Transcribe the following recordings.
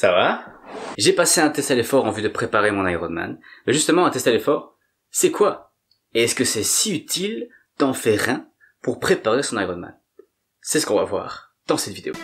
Ça va? J'ai passé un test à l'effort en vue de préparer mon Ironman. Mais justement, un test à l'effort, c'est quoi? Et est-ce que c'est si utile d'en faire un pour préparer son Ironman? C'est ce qu'on va voir dans cette vidéo.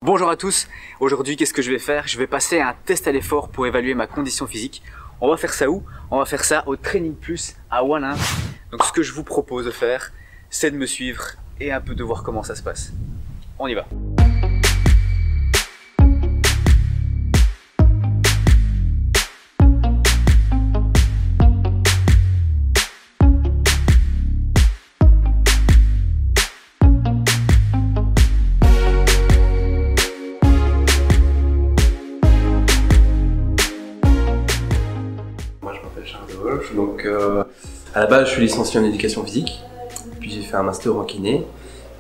Bonjour à tous, aujourd'hui qu'est-ce que je vais faire? Je vais passer un test à l'effort pour évaluer ma condition physique. On va faire ça où? On va faire ça au Training Plus à Wallin. Donc ce que je vous propose de faire, c'est de me suivre et un peu de voir comment ça se passe. On y va. Donc à la base je suis licencié en éducation physique, puis j'ai fait un master en kiné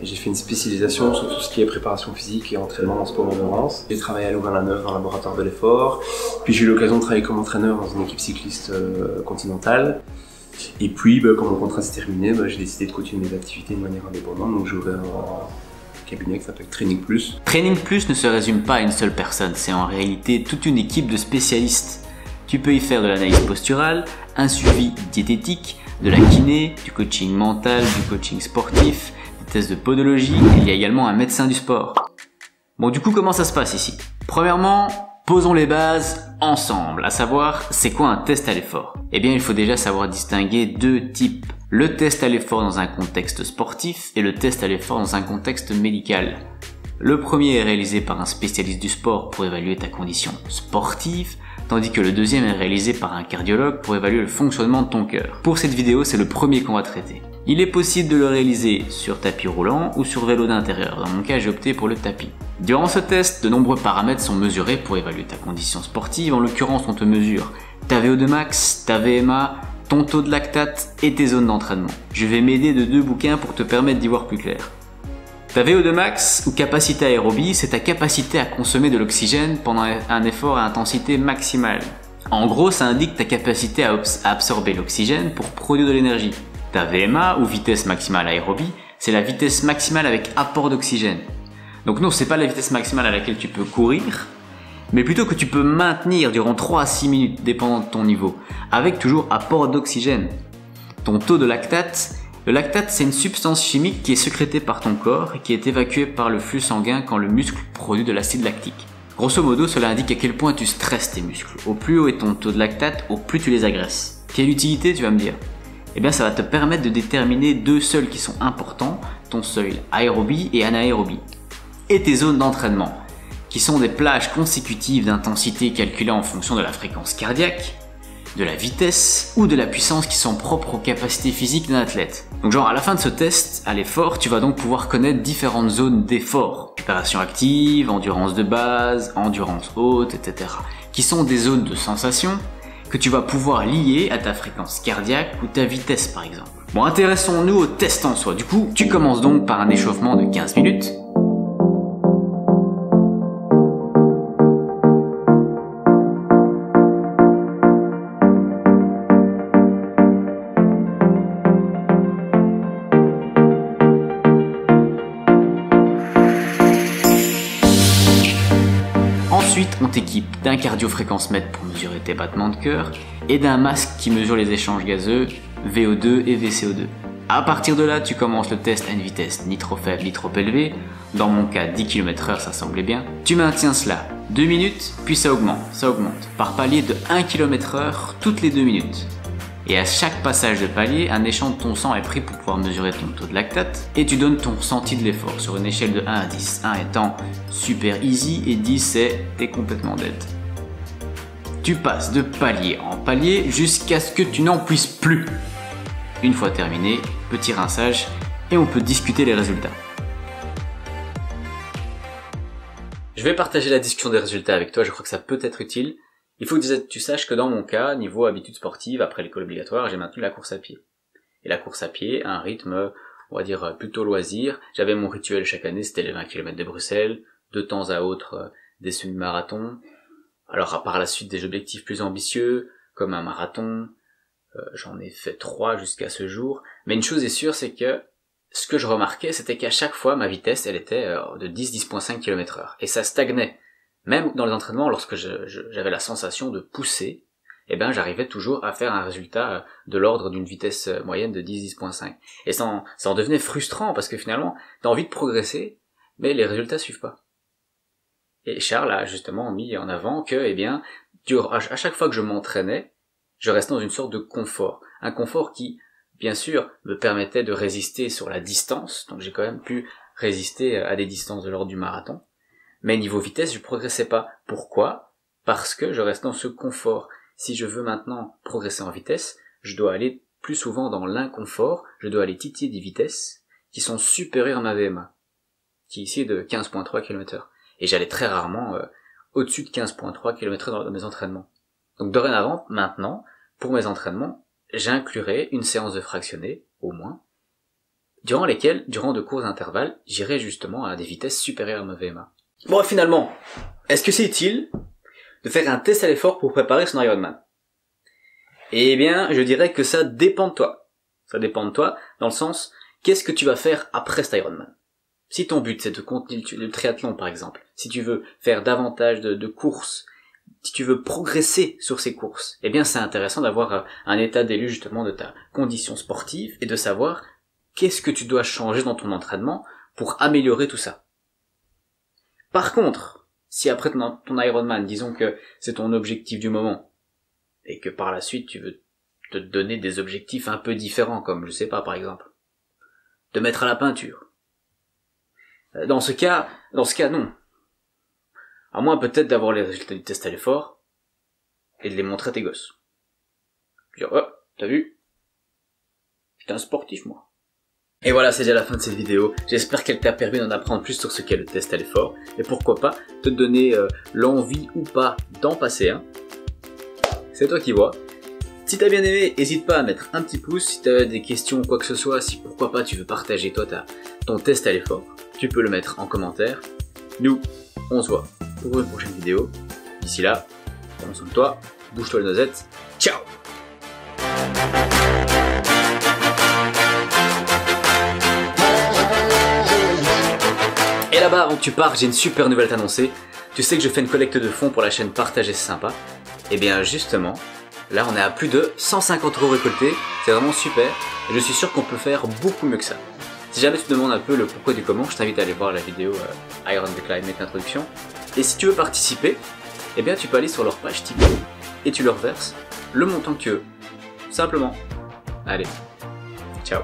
et j'ai fait une spécialisation sur tout ce qui est préparation physique et entraînement en sport d'endurance. J'ai travaillé à Louvain-la-Neuve en laboratoire de l'effort, puis j'ai eu l'occasion de travailler comme entraîneur dans une équipe cycliste continentale. Et puis quand mon contrat s'est terminé, j'ai décidé de continuer mes activités de manière indépendante, donc j'ai ouvert un cabinet qui s'appelle Training Plus. Training Plus ne se résume pas à une seule personne, c'est en réalité toute une équipe de spécialistes. Tu peux y faire de l'analyse posturale, un suivi diététique, de la kiné, du coaching mental, du coaching sportif, des tests de podologie, et il y a également un médecin du sport. Bon, du coup, comment ça se passe ici? Premièrement, posons les bases ensemble, à savoir, c'est quoi un test à l'effort? Eh bien, il faut déjà savoir distinguer deux types. Le test à l'effort dans un contexte sportif et le test à l'effort dans un contexte médical. Le premier est réalisé par un spécialiste du sport pour évaluer ta condition sportive, tandis que le deuxième est réalisé par un cardiologue pour évaluer le fonctionnement de ton cœur. Pour cette vidéo, c'est le premier qu'on va traiter. Il est possible de le réaliser sur tapis roulant ou sur vélo d'intérieur. Dans mon cas, j'ai opté pour le tapis. Durant ce test, de nombreux paramètres sont mesurés pour évaluer ta condition sportive. En l'occurrence, on te mesure ta VO2 max, ta VMA, ton taux de lactate et tes zones d'entraînement. Je vais m'aider de deux bouquins pour te permettre d'y voir plus clair. Ta VO2 max ou capacité aérobie, c'est ta capacité à consommer de l'oxygène pendant un effort à intensité maximale. En gros, ça indique ta capacité à absorber l'oxygène pour produire de l'énergie. Ta VMA ou vitesse maximale aérobie, c'est la vitesse maximale avec apport d'oxygène. Donc non, c'est pas la vitesse maximale à laquelle tu peux courir, mais plutôt que tu peux maintenir durant 3 à 6 minutes, dépendant de ton niveau, avec toujours apport d'oxygène. Ton taux de lactate, le lactate, c'est une substance chimique qui est sécrétée par ton corps et qui est évacuée par le flux sanguin quand le muscle produit de l'acide lactique. Grosso modo, cela indique à quel point tu stresses tes muscles. Au plus haut est ton taux de lactate, au plus tu les agresses. Quelle utilité, tu vas me dire? Eh bien, ça va te permettre de déterminer deux seuils qui sont importants, ton seuil aérobie et anaérobie. Et tes zones d'entraînement, qui sont des plages consécutives d'intensité calculées en fonction de la fréquence cardiaque, de la vitesse ou de la puissance qui sont propres aux capacités physiques d'un athlète. Donc genre à la fin de ce test, à l'effort, tu vas donc pouvoir connaître différentes zones d'effort. Récupération active, endurance de base, endurance haute, etc. Qui sont des zones de sensation que tu vas pouvoir lier à ta fréquence cardiaque ou ta vitesse par exemple. Bon, intéressons-nous au test en soi. Du coup, tu commences donc par un échauffement de 15 minutes. Ensuite, on t'équipe d'un cardio-fréquence-mètre pour mesurer tes battements de cœur et d'un masque qui mesure les échanges gazeux, VO2 et VCO2. À partir de là, tu commences le test à une vitesse ni trop faible ni trop élevée. Dans mon cas, 10 km/h, ça semblait bien. Tu maintiens cela 2 minutes, puis ça augmente, par palier de 1 km/h toutes les 2 minutes. Et à chaque passage de palier, un échant de ton sang est pris pour pouvoir mesurer ton taux de lactate et tu donnes ton ressenti de l'effort sur une échelle de 1 à 10. 1 étant super easy et 10 c'est t'es complètement dead. Tu passes de palier en palier jusqu'à ce que tu n'en puisses plus. Une fois terminé, petit rinçage et on peut discuter les résultats. Je vais partager la discussion des résultats avec toi, je crois que ça peut être utile. Il faut que tu saches que dans mon cas, niveau habitude sportive, après l'école obligatoire, j'ai maintenu la course à pied. Et la course à pied, un rythme, on va dire, plutôt loisir. J'avais mon rituel chaque année, c'était les 20 km de Bruxelles, de temps à autre des semi-marathons. Alors par la suite des objectifs plus ambitieux, comme un marathon, j'en ai fait 3 jusqu'à ce jour. Mais une chose est sûre, c'est que ce que je remarquais, c'était qu'à chaque fois, ma vitesse, elle était de 10,5 km/h. Et ça stagnait. Même dans les entraînements, lorsque j'avais la sensation de pousser, eh ben, j'arrivais toujours à faire un résultat de l'ordre d'une vitesse moyenne de 10,5. Et ça en devenait frustrant, parce que finalement, t'as envie de progresser, mais les résultats suivent pas. Et Charles a justement mis en avant que, eh bien, à chaque fois que je m'entraînais, je restais dans une sorte de confort. Un confort qui, bien sûr, me permettait de résister sur la distance, donc j'ai quand même pu résister à des distances de l'ordre du marathon. Mais niveau vitesse, je progressais pas. Pourquoi? Parce que je reste dans ce confort. Si je veux maintenant progresser en vitesse, je dois aller plus souvent dans l'inconfort, je dois aller titiller des vitesses qui sont supérieures à ma VMA, qui ici est de 15,3 km/h. Et j'allais très rarement au-dessus de 15,3 km/h dans mes entraînements. Donc dorénavant, maintenant, pour mes entraînements, j'inclurai une séance de fractionné, au moins, durant lesquelles, durant de courts intervalles, j'irai justement à des vitesses supérieures à ma VMA. Bon, finalement, est-ce que c'est utile de faire un test à l'effort pour préparer son Ironman? Eh bien, je dirais que ça dépend de toi. Ça dépend de toi, dans le sens, qu'est-ce que tu vas faire après cet Ironman? Si ton but c'est de continuer le triathlon par exemple, si tu veux faire davantage de courses, si tu veux progresser sur ces courses, eh bien c'est intéressant d'avoir un état d'élu justement de ta condition sportive et de savoir qu'est-ce que tu dois changer dans ton entraînement pour améliorer tout ça. Par contre, si après ton Ironman, disons que c'est ton objectif du moment, et que par la suite tu veux te donner des objectifs un peu différents, comme je sais pas par exemple, te mettre à la peinture. Dans ce cas, non. À moins peut-être d'avoir les résultats du test à l'effort, et de les montrer à tes gosses. Dire, oh, t'as vu? J'étais un sportif, moi. Et voilà, c'est déjà la fin de cette vidéo. J'espère qu'elle t'a permis d'en apprendre plus sur ce qu'est le test à l'effort. Et pourquoi pas te donner l'envie ou pas d'en passer un. C'est toi qui vois. Si t'as bien aimé, n'hésite pas à mettre un petit pouce. Si t'as des questions ou quoi que ce soit, si pourquoi pas tu veux partager toi ton test à l'effort, tu peux le mettre en commentaire. Nous, on se voit pour une prochaine vidéo. D'ici là, prends soin de toi, bouge-toi les noisettes. Ciao! Et là-bas, avant que tu pars, j'ai une super nouvelle à t'annoncer. Tu sais que je fais une collecte de fonds pour la chaîne Partager c'est sympa. Et bien justement, là on est à plus de 150 € récoltés. C'est vraiment super. Et je suis sûr qu'on peut faire beaucoup mieux que ça. Si jamais tu te demandes un peu le pourquoi du comment, je t'invite à aller voir la vidéo Iron the Climate introduction. Et si tu veux participer, eh bien tu peux aller sur leur page Tipeee et tu leur verses le montant que tu veux. Simplement. Allez, ciao.